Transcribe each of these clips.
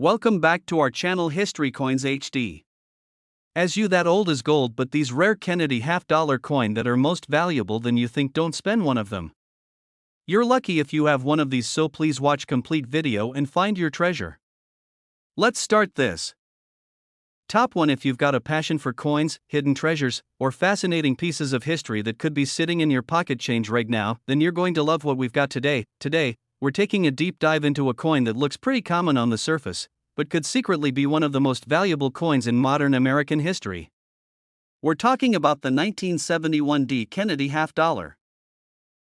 Welcome back to our channel History Coins HD. As you that old is gold, but these rare Kennedy half-dollar coin that are most valuable than you think, don't spend one of them. You're lucky if you have one of these, so please watch complete video and find your treasure. Let's start this. Top 1. If you've got a passion for coins, hidden treasures, or fascinating pieces of history that could be sitting in your pocket change right now, then you're going to love what we've got today. Today, we're taking a deep dive into a coin that looks pretty common on the surface, but could secretly be one of the most valuable coins in modern American history. We're talking about the 1971 D Kennedy half-dollar.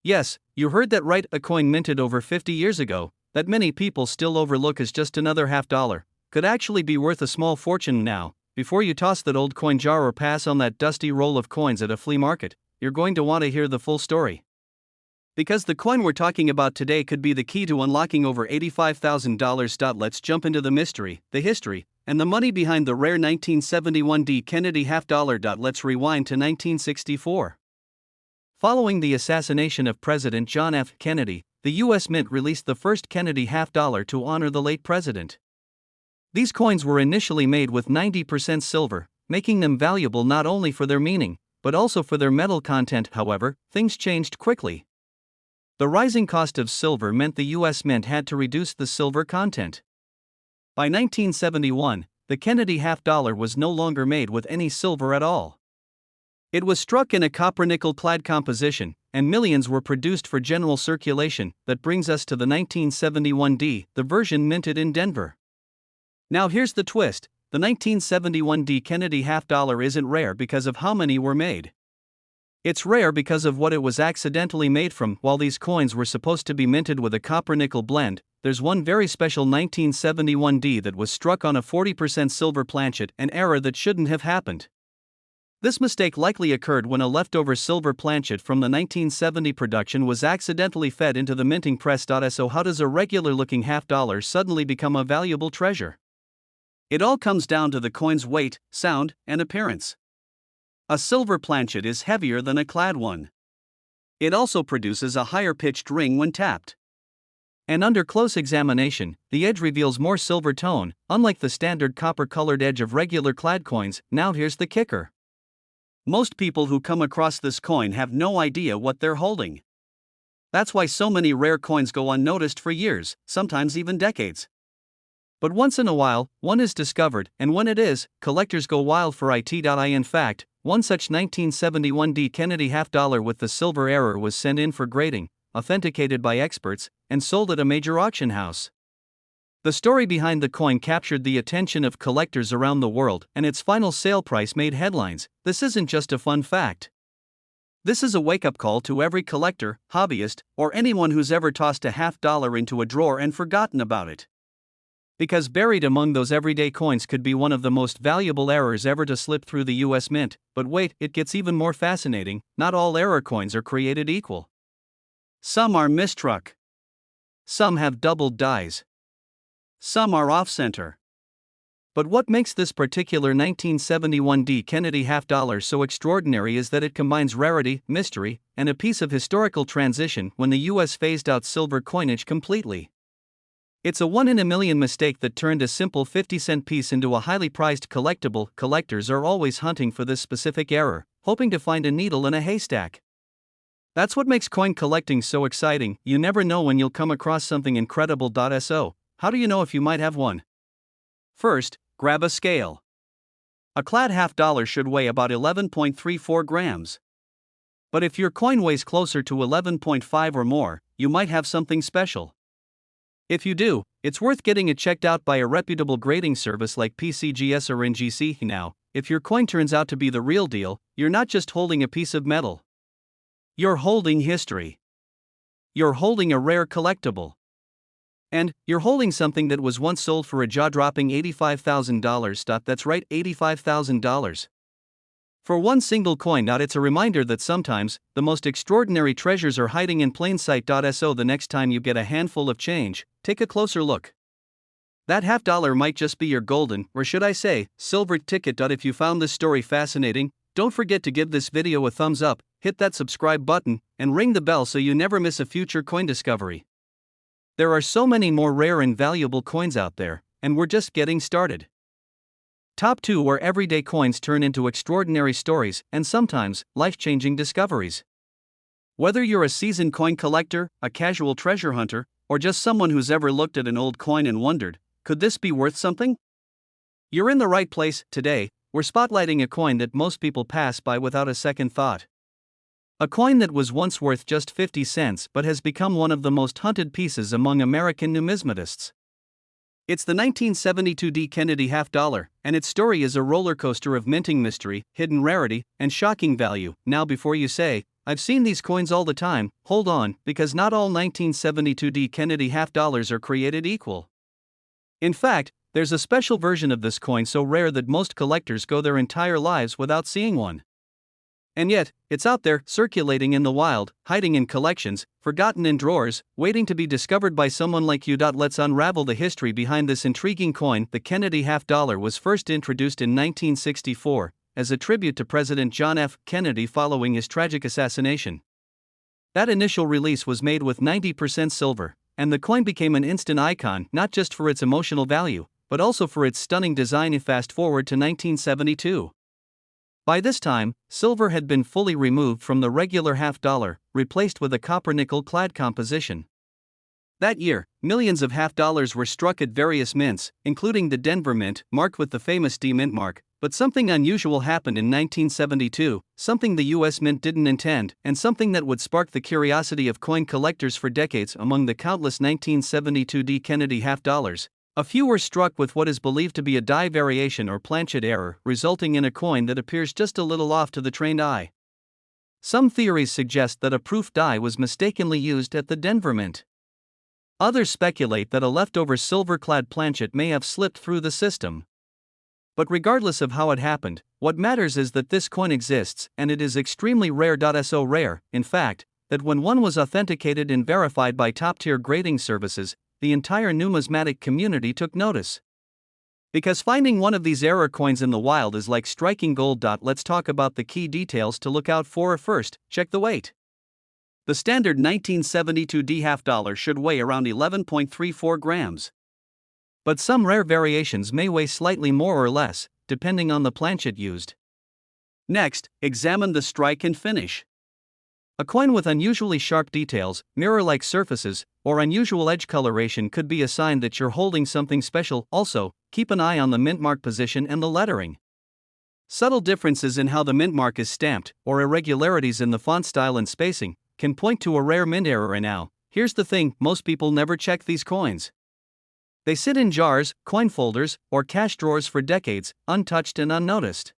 Yes, you heard that right, a coin minted over 50 years ago, that many people still overlook as just another half-dollar, could actually be worth a small fortune now. Before you toss that old coin jar or pass on that dusty roll of coins at a flea market, you're going to want to hear the full story. Because the coin we're talking about today could be the key to unlocking over $85,000. Let's jump into the mystery, the history, and the money behind the rare 1971 D Kennedy half-dollar. Let's rewind to 1964. Following the assassination of President John F. Kennedy, the U.S. Mint released the first Kennedy half-dollar to honor the late president. These coins were initially made with 90% silver, making them valuable not only for their meaning, but also for their metal content. However, things changed quickly. The rising cost of silver meant the U.S. Mint had to reduce the silver content. By 1971, the Kennedy half-dollar was no longer made with any silver at all. It was struck in a copper-nickel clad composition, and millions were produced for general circulation. That brings us to the 1971 D, the version minted in Denver. Now here's the twist, the 1971 D Kennedy half-dollar isn't rare because of how many were made. It's rare because of what it was accidentally made from. While these coins were supposed to be minted with a copper-nickel blend, there's one very special 1971 D that was struck on a 40% silver planchet, an error that shouldn't have happened. This mistake likely occurred when a leftover silver planchet from the 1970 production was accidentally fed into the minting press. So how does a regular-looking half-dollar suddenly become a valuable treasure? It all comes down to the coin's weight, sound, and appearance. A silver planchet is heavier than a clad one. It also produces a higher pitched ring when tapped. And under close examination, the edge reveals more silver tone, unlike the standard copper-colored edge of regular clad coins. Now here's the kicker. Most people who come across this coin have no idea what they're holding. That's why so many rare coins go unnoticed for years, sometimes even decades. But once in a while, one is discovered, and when it is, collectors go wild for it. In fact, one such 1971 D Kennedy half-dollar with the silver error was sent in for grading, authenticated by experts, and sold at a major auction house. The story behind the coin captured the attention of collectors around the world, and its final sale price made headlines. This isn't just a fun fact. This is a wake-up call to every collector, hobbyist, or anyone who's ever tossed a half-dollar into a drawer and forgotten about it. Because buried among those everyday coins could be one of the most valuable errors ever to slip through the U.S. Mint. But wait, it gets even more fascinating. Not all error coins are created equal. Some are mistruck. Some have doubled dies. Some are off-center. But what makes this particular 1971 D Kennedy half-dollar so extraordinary is that it combines rarity, mystery, and a piece of historical transition when the U.S. phased out silver coinage completely. It's a one-in-a-million mistake that turned a simple 50-cent piece into a highly prized collectible. Collectors are always hunting for this specific error, hoping to find a needle in a haystack. That's what makes coin collecting so exciting. You never know when you'll come across something incredible. So, how do you know if you might have one? First, grab a scale. A clad half-dollar should weigh about 11.34 grams. But if your coin weighs closer to 11.5 or more, you might have something special. If you do, it's worth getting it checked out by a reputable grading service like PCGS or NGC. Now, if your coin turns out to be the real deal, you're not just holding a piece of metal. You're holding history. You're holding a rare collectible. And you're holding something that was once sold for a jaw-dropping $85,000. That's right, $85,000. For one single coin. It's a reminder that sometimes, the most extraordinary treasures are hiding in plain sight. So the next time you get a handful of change, take a closer look. That half-dollar might just be your golden, or should I say, silver ticket. If you found this story fascinating, don't forget to give this video a thumbs up, hit that subscribe button, and ring the bell so you never miss a future coin discovery. There are so many more rare and valuable coins out there, and we're just getting started. Top 2, where everyday coins turn into extraordinary stories and sometimes life-changing discoveries. Whether you're a seasoned coin collector, a casual treasure hunter, or just someone who's ever looked at an old coin and wondered, could this be worth something? You're in the right place. Today, we're spotlighting a coin that most people pass by without a second thought. A coin that was once worth just 50 cents but has become one of the most hunted pieces among American numismatists. It's the 1972 D. Kennedy half dollar, and its story is a roller coaster of minting mystery, hidden rarity, and shocking value. Now, before you say, "I've seen these coins all the time," hold on, because not all 1972 D. Kennedy half dollars are created equal. In fact, there's a special version of this coin so rare that most collectors go their entire lives without seeing one. And yet, it's out there, circulating in the wild, hiding in collections, forgotten in drawers, waiting to be discovered by someone like you. Let's unravel the history behind this intriguing coin. The Kennedy half dollar was first introduced in 1964 as a tribute to President John F. Kennedy following his tragic assassination. That initial release was made with 90% silver, and the coin became an instant icon not just for its emotional value, but also for its stunning design. Fast forward to 1972. By this time, silver had been fully removed from the regular half dollar, replaced with a copper-nickel clad composition. That year, millions of half dollars were struck at various mints, including the Denver Mint, marked with the famous D Mint mark. But something unusual happened in 1972, something the US Mint didn't intend, and something that would spark the curiosity of coin collectors for decades. Among the countless 1972 D. Kennedy half dollars, a few were struck with what is believed to be a die variation or planchet error, resulting in a coin that appears just a little off to the trained eye. Some theories suggest that a proof die was mistakenly used at the Denver Mint. Others speculate that a leftover silver-clad planchet may have slipped through the system. But regardless of how it happened, what matters is that this coin exists, and it is extremely rare. So rare, in fact, that when one was authenticated and verified by top-tier grading services, the entire numismatic community took notice. Because finding one of these error coins in the wild is like striking gold. Let's talk about the key details to look out for. First, check the weight. The standard 1972 D half dollar should weigh around 11.34 grams. But some rare variations may weigh slightly more or less, depending on the planchet used. Next, examine the strike and finish. A coin with unusually sharp details, mirror-like surfaces, or unusual edge coloration could be a sign that you're holding something special. Also, keep an eye on the mint mark position and the lettering. Subtle differences in how the mint mark is stamped, or irregularities in the font style and spacing, can point to a rare mint error. And now, here's the thing, most people never check these coins. They sit in jars, coin folders, or cash drawers for decades, untouched and unnoticed.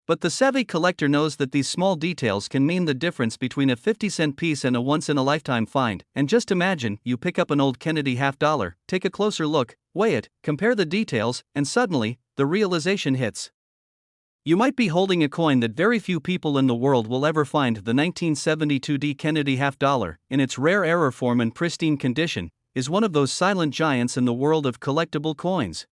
But the savvy collector knows that these small details can mean the difference between a 50-cent piece and a once-in-a-lifetime find. And just imagine, you pick up an old Kennedy half dollar, take a closer look, weigh it, compare the details, and suddenly, the realization hits. You might be holding a coin that very few people in the world will ever find. The 1972 D. Kennedy half dollar, in its rare error form and pristine condition, is one of those silent giants in the world of collectible coins.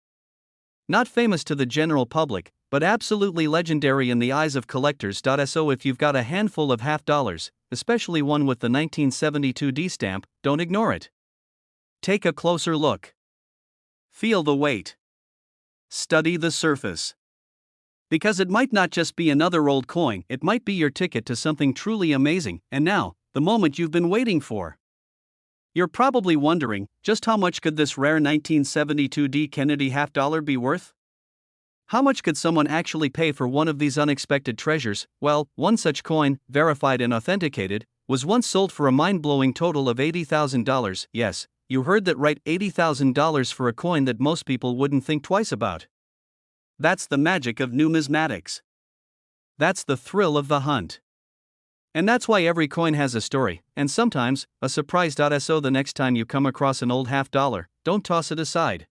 Not famous to the general public, but absolutely legendary in the eyes of collectors. So if you've got a handful of half dollars, especially one with the 1972 D stamp, don't ignore it. Take a closer look. Feel the weight. Study the surface. Because it might not just be another old coin, it might be your ticket to something truly amazing. And now, the moment you've been waiting for. You're probably wondering, just how much could this rare 1972 D. Kennedy half dollar be worth? How much could someone actually pay for one of these unexpected treasures? Well, one such coin, verified and authenticated, was once sold for a mind-blowing total of $80,000. Yes, you heard that right, $80,000 for a coin that most people wouldn't think twice about. That's the magic of numismatics. That's the thrill of the hunt. And that's why every coin has a story, and sometimes, a surprise. So the next time you come across an old half dollar, don't toss it aside.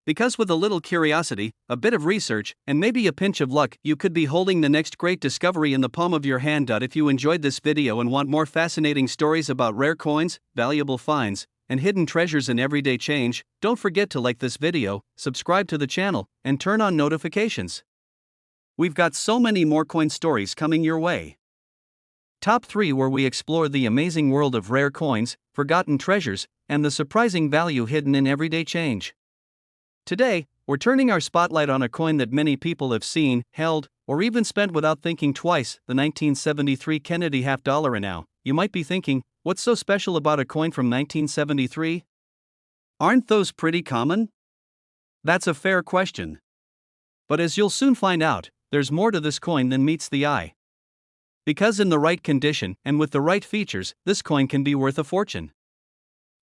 Because with a little curiosity, a bit of research, and maybe a pinch of luck, you could be holding the next great discovery in the palm of your hand. If you enjoyed this video and want more fascinating stories about rare coins, valuable finds, and hidden treasures in everyday change, don't forget to like this video, subscribe to the channel, and turn on notifications. We've got so many more coin stories coming your way. Top 3, where we explore the amazing world of rare coins, forgotten treasures, and the surprising value hidden in everyday change. Today, we're turning our spotlight on a coin that many people have seen, held, or even spent without thinking twice, the 1973 Kennedy half dollar. And now, you might be thinking, what's so special about a coin from 1973? Aren't those pretty common? That's a fair question. But as you'll soon find out, there's more to this coin than meets the eye. Because in the right condition and with the right features, this coin can be worth a fortune.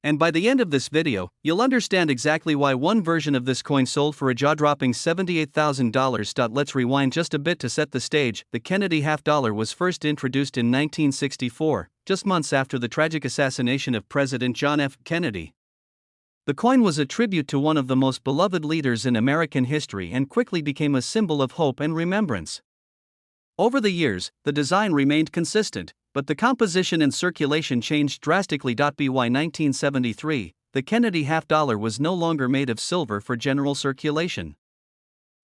And by the end of this video, you'll understand exactly why one version of this coin sold for a jaw-dropping $78,000. Let's rewind just a bit to set the stage. The Kennedy half dollar was first introduced in 1964, just months after the tragic assassination of President John F. Kennedy. The coin was a tribute to one of the most beloved leaders in American history and quickly became a symbol of hope and remembrance. Over the years, the design remained consistent, but the composition and circulation changed drastically. By 1973, the Kennedy half dollar was no longer made of silver for general circulation.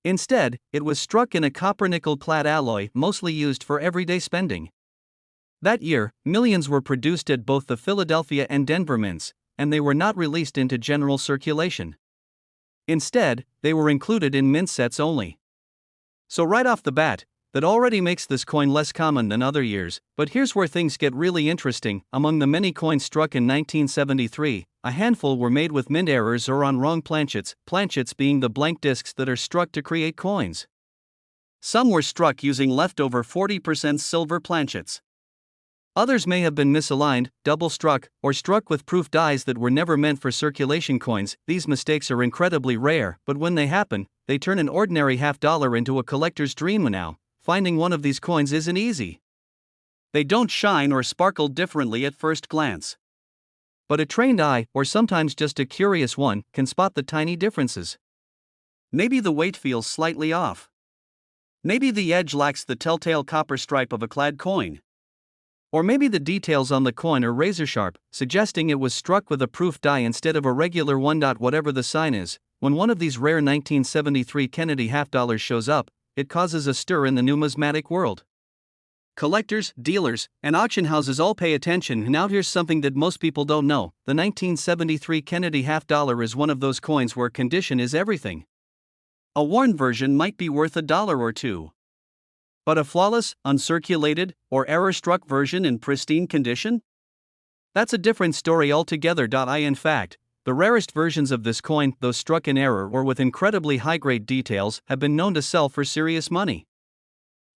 Instead, it was struck in a copper-nickel clad alloy mostly used for everyday spending. That year, millions were produced at both the Philadelphia and Denver mints, and they were not released into general circulation. Instead, they were included in mint sets only. So right off the bat, that already makes this coin less common than other years, but here's where things get really interesting. Among the many coins struck in 1973, a handful were made with mint errors or on wrong planchets being the blank discs that are struck to create coins. Some were struck using leftover 40% silver planchets. Others may have been misaligned, double-struck, or struck with proof dies that were never meant for circulation coins. These mistakes are incredibly rare, but when they happen, they turn an ordinary half dollar into a collector's dream. Now, finding one of these coins isn't easy. They don't shine or sparkle differently at first glance. But a trained eye, or sometimes just a curious one, can spot the tiny differences. Maybe the weight feels slightly off. Maybe the edge lacks the telltale copper stripe of a clad coin. Or maybe the details on the coin are razor sharp, suggesting it was struck with a proof die instead of a regular one. Whatever the sign is, when one of these rare 1973 Kennedy half dollars shows up, it causes a stir in the numismatic world. Collectors, dealers, and auction houses all pay attention. Now here's something that most people don't know. The 1973 Kennedy half dollar is one of those coins where condition is everything. A worn version might be worth $1 or $2. But a flawless, uncirculated, or error-struck version in pristine condition? That's a different story altogether. In fact, the rarest versions of this coin, those struck in error or with incredibly high-grade details, have been known to sell for serious money.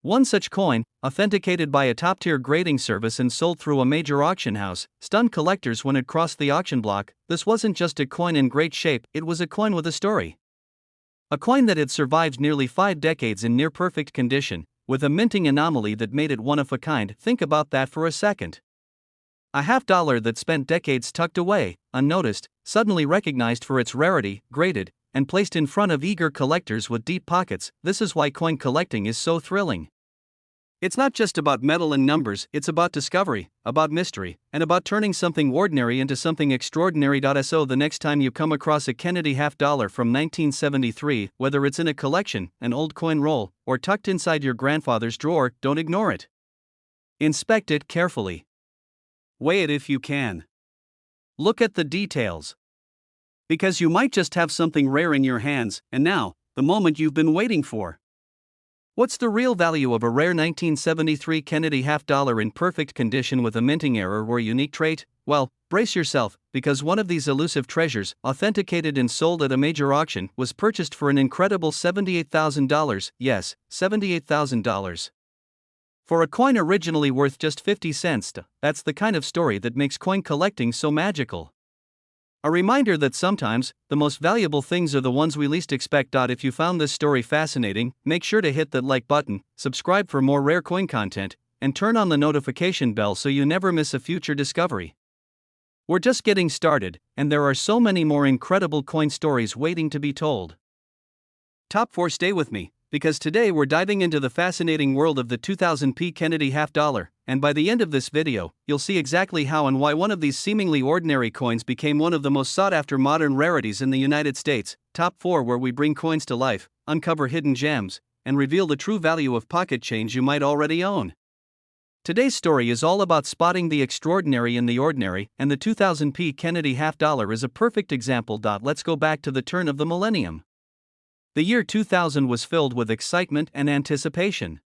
One such coin, authenticated by a top-tier grading service and sold through a major auction house, stunned collectors when it crossed the auction block. This wasn't just a coin in great shape, it was a coin with a story. A coin that had survived nearly 5 decades in near-perfect condition, with a minting anomaly that made it one of a kind. Think about that for a second. A half dollar that spent decades tucked away, unnoticed, suddenly recognized for its rarity, graded, and placed in front of eager collectors with deep pockets. This is why coin collecting is so thrilling. It's not just about metal and numbers, it's about discovery, about mystery, and about turning something ordinary into something extraordinary. So the next time you come across a Kennedy half dollar from 1973, whether it's in a collection, an old coin roll, or tucked inside your grandfather's drawer, don't ignore it. Inspect it carefully. Weigh it if you can. Look at the details. Because you might just have something rare in your hands, and now, the moment you've been waiting for. What's the real value of a rare 1973 Kennedy half dollar in perfect condition with a minting error or unique trait? Well, brace yourself, because one of these elusive treasures, authenticated and sold at a major auction, was purchased for an incredible $78,000. Yes, $78,000. For a coin originally worth just 50 cents. That's the kind of story that makes coin collecting so magical. A reminder that sometimes, the most valuable things are the ones we least expect. If you found this story fascinating, make sure to hit that like button, subscribe for more rare coin content, and turn on the notification bell so you never miss a future discovery. We're just getting started, and there are so many more incredible coin stories waiting to be told. Top 4. Stay with me, because today we're diving into the fascinating world of the 2000p Kennedy half dollar, and by the end of this video, you'll see exactly how and why one of these seemingly ordinary coins became one of the most sought-after modern rarities in the United States. Top 4, where we bring coins to life, uncover hidden gems, and reveal the true value of pocket change you might already own. Today's story is all about spotting the extraordinary in the ordinary, and the 2000p Kennedy half dollar is a perfect example. Let's go back to the turn of the millennium. The year 2000 was filled with excitement and anticipation.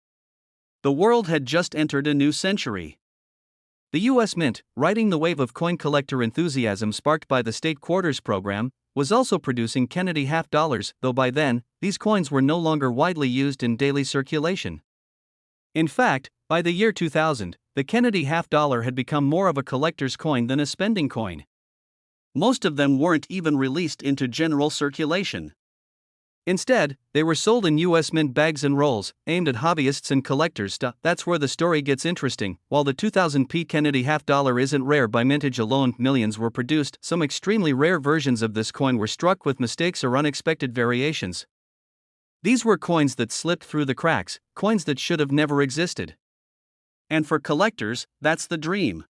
The world had just entered a new century. The U.S. Mint, riding the wave of coin collector enthusiasm sparked by the state quarters program, was also producing Kennedy half dollars, though by then, these coins were no longer widely used in daily circulation. In fact, by the year 2000, the Kennedy half dollar had become more of a collector's coin than a spending coin. Most of them weren't even released into general circulation. Instead, they were sold in U.S. Mint bags and rolls, aimed at hobbyists and collectors. That's where the story gets interesting. While the 2000p Kennedy half dollar isn't rare by mintage alone, millions were produced. Some extremely rare versions of this coin were struck with mistakes or unexpected variations. These were coins that slipped through the cracks, coins that should have never existed. And for collectors, that's the dream.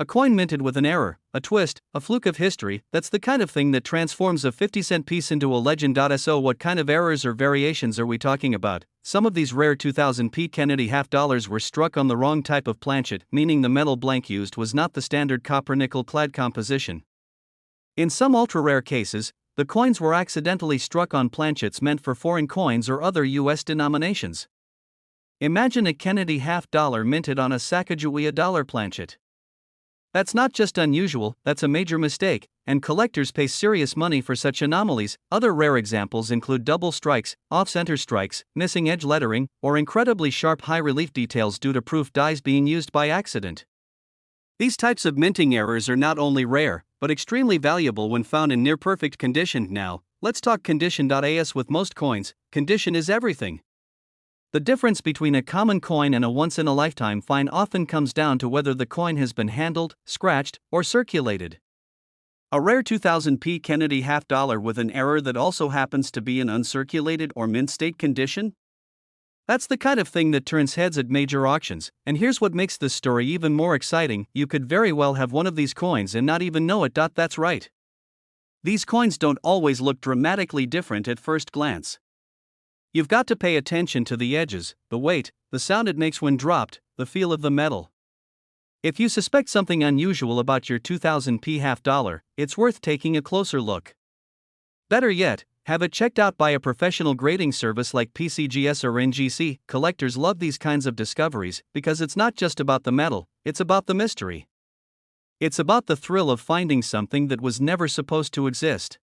A coin minted with an error, a twist, a fluke of history, that's the kind of thing that transforms a 50-cent piece into a legend. So what kind of errors or variations are we talking about? Some of these rare 2000p Kennedy half dollars were struck on the wrong type of planchet, meaning the metal blank used was not the standard copper-nickel clad composition. In some ultra-rare cases, the coins were accidentally struck on planchets meant for foreign coins or other U.S. denominations. Imagine a Kennedy half dollar minted on a Sacagawea dollar planchet. That's not just unusual, that's a major mistake, and collectors pay serious money for such anomalies. Other rare examples include double strikes, off-center strikes, missing edge lettering, or incredibly sharp high-relief details due to proof dies being used by accident. These types of minting errors are not only rare, but extremely valuable when found in near-perfect condition. Now, let's talk condition. As with most coins, condition is everything. The difference between a common coin and a once-in-a-lifetime find often comes down to whether the coin has been handled, scratched, or circulated. A rare 2000p Kennedy half dollar with an error that also happens to be in uncirculated or mint state condition? That's the kind of thing that turns heads at major auctions, and here's what makes this story even more exciting: you could very well have one of these coins and not even know it. That's right. These coins don't always look dramatically different at first glance. You've got to pay attention to the edges, the weight, the sound it makes when dropped, the feel of the metal. If you suspect something unusual about your 2000p half dollar, it's worth taking a closer look. Better yet, have it checked out by a professional grading service like PCGS or NGC. Collectors love these kinds of discoveries because it's not just about the metal, it's about the mystery. It's about the thrill of finding something that was never supposed to exist.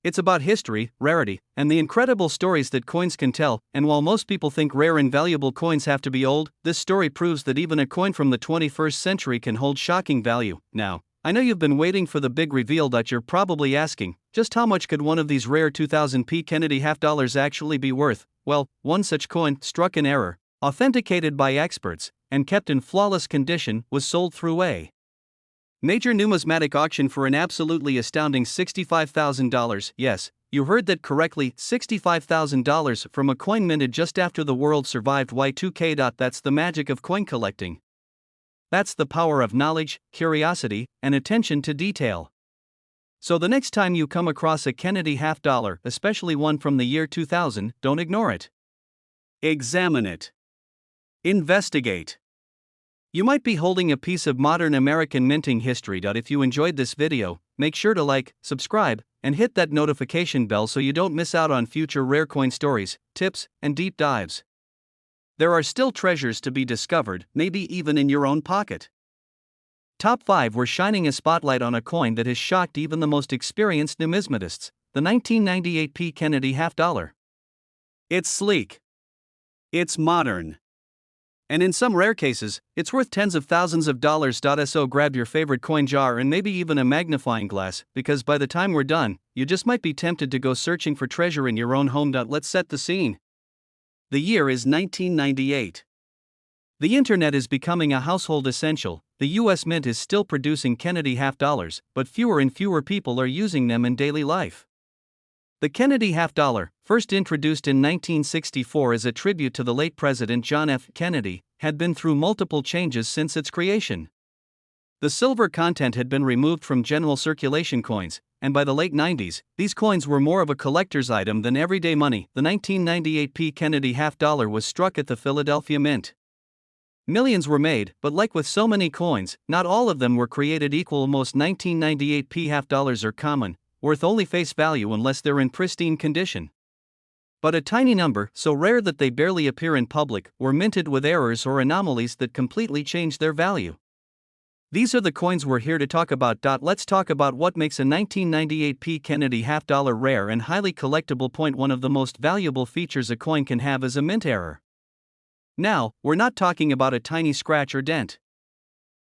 It's about history, rarity, and the incredible stories that coins can tell. And while most people think rare and valuable coins have to be old, this story proves that even a coin from the 21st century can hold shocking value. Now, I know you've been waiting for the big reveal. You're probably asking, just how much could one of these rare 2000p Kennedy half dollars actually be worth? Well, one such coin, struck in error, authenticated by experts, and kept in flawless condition, was sold through a major numismatic auction for an absolutely astounding $65,000. Yes, you heard that correctly, $65,000 from a coin minted just after the world survived Y2K. That's the magic of coin collecting. That's the power of knowledge, curiosity, and attention to detail. So the next time you come across a Kennedy half dollar, especially one from the year 2000, don't ignore it. Examine it. Investigate. You might be holding a piece of modern American minting history. If you enjoyed this video, make sure to like, subscribe, and hit that notification bell so you don't miss out on future rare coin stories, tips, and deep dives. There are still treasures to be discovered, maybe even in your own pocket. Top 5. We're shining a spotlight on a coin that has shocked even the most experienced numismatists, the 1998p Kennedy half dollar. It's sleek. It's modern. And in some rare cases, it's worth tens of thousands of dollars. So grab your favorite coin jar and maybe even a magnifying glass, because by the time we're done, you just might be tempted to go searching for treasure in your own home. Let's set the scene. The year is 1998. The internet is becoming a household essential. The U.S. Mint is still producing Kennedy half dollars, but fewer and fewer people are using them in daily life. The Kennedy half dollar, first introduced in 1964 as a tribute to the late President John F. Kennedy, had been through multiple changes since its creation. The silver content had been removed from general circulation coins, and by the late 90s, these coins were more of a collector's item than everyday money. The 1998p Kennedy half dollar was struck at the Philadelphia Mint. Millions were made, but like with so many coins, not all of them were created equal. Most 1998p half dollars are common, worth only face value unless they're in pristine condition. But a tiny number, so rare that they barely appear in public, were minted with errors or anomalies that completely changed their value. These are the coins we're here to talk about. Let's talk about what makes a 1998 P. Kennedy half-dollar rare and highly collectible. One of the most valuable features a coin can have is a mint error. Now, we're not talking about a tiny scratch or dent.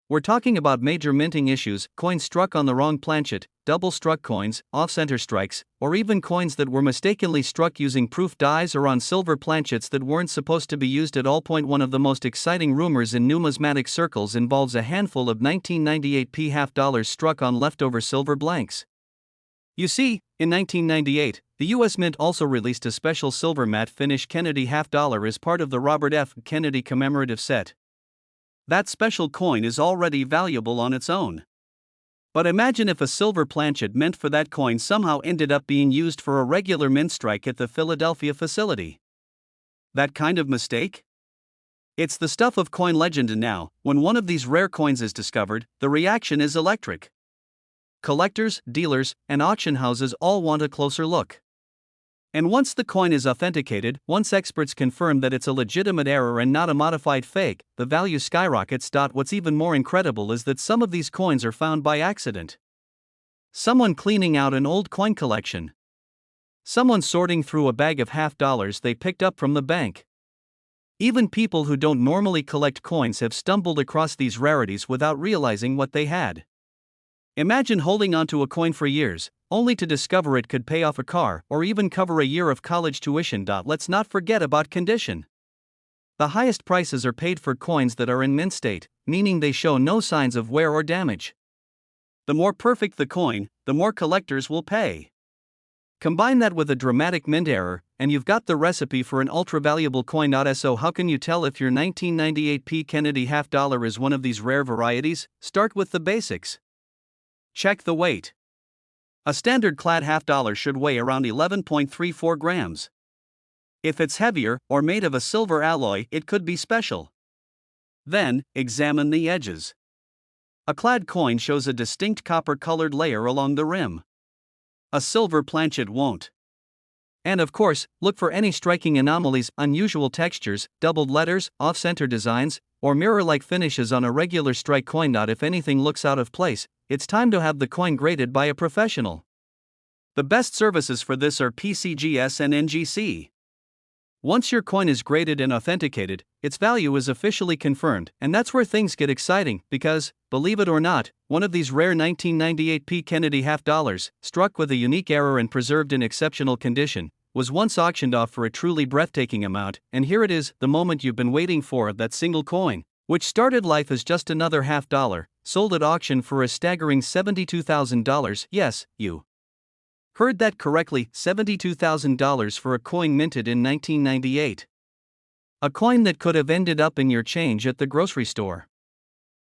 We're talking about major minting issues, coins struck on the wrong planchet, double-struck coins, off-center strikes, or even coins that were mistakenly struck using proof dies or on silver planchets that weren't supposed to be used at all. One of the most exciting rumors in numismatic circles involves a handful of 1998 P half-dollars struck on leftover silver blanks. You see, in 1998, the U.S. Mint also released a special silver matte finish Kennedy half-dollar as part of the Robert F. Kennedy commemorative set. That special coin is already valuable on its own. But imagine if a silver planchet meant for that coin somehow ended up being used for a regular mint strike at the Philadelphia facility. That kind of mistake? It's the stuff of coin legend, and now, when one of these rare coins is discovered, the reaction is electric. Collectors, dealers, and auction houses all want a closer look. And once the coin is authenticated, once experts confirm that it's a legitimate error and not a modified fake, the value skyrockets. What's even more incredible is that some of these coins are found by accident. Someone cleaning out an old coin collection. Someone sorting through a bag of half-dollars they picked up from the bank. Even people who don't normally collect coins have stumbled across these rarities without realizing what they had. Imagine holding onto a coin for years, only to discover it could pay off a car or even cover a year of college tuition. Let's not forget about condition. The highest prices are paid for coins that are in mint state, meaning they show no signs of wear or damage. The more perfect the coin, the more collectors will pay. Combine that with a dramatic mint error, and you've got the recipe for an ultra-valuable coin. So how can you tell if your 1998 P. Kennedy half-dollar is one of these rare varieties? Start with the basics. Check the weight. A standard clad half-dollar should weigh around 11.34 grams. If it's heavier or made of a silver alloy, it could be special. Then, examine the edges. A clad coin shows a distinct copper-colored layer along the rim. A silver planchet won't. And of course, look for any striking anomalies, unusual textures, doubled letters, off-center designs, or mirror-like finishes on a regular strike coin. If anything looks out of place, it's time to have the coin graded by a professional. The best services for this are PCGS and NGC. Once your coin is graded and authenticated, its value is officially confirmed, and that's where things get exciting because, believe it or not, one of these rare 1998 P. Kennedy half-dollars, struck with a unique error and preserved in exceptional condition, was once auctioned off for a truly breathtaking amount. And here it is, the moment you've been waiting for. That single coin, which started life as just another half-dollar, sold at auction for a staggering $72,000. Yes, you heard that correctly, $72,000 for a coin minted in 1998. A coin that could have ended up in your change at the grocery store.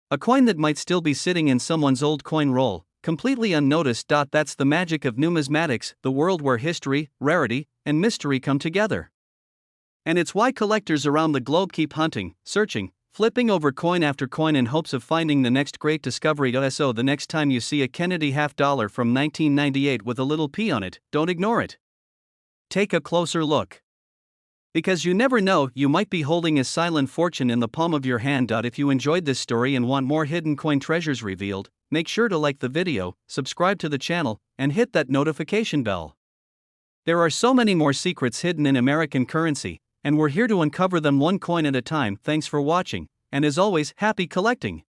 A coin that might still be sitting in someone's old coin roll, completely unnoticed. That's the magic of numismatics, the world where history, rarity, and mystery come together. And it's why collectors around the globe keep hunting, searching, flipping over coin after coin in hopes of finding the next great discovery. So the next time you see a Kennedy half-dollar from 1998 with a little P on it, don't ignore it. Take a closer look. Because you never know, you might be holding a silent fortune in the palm of your hand. If you enjoyed this story and want more hidden coin treasures revealed, make sure to like the video, subscribe to the channel, and hit that notification bell. There are so many more secrets hidden in American currency, and we're here to uncover them one coin at a time. Thanks for watching, and as always, happy collecting!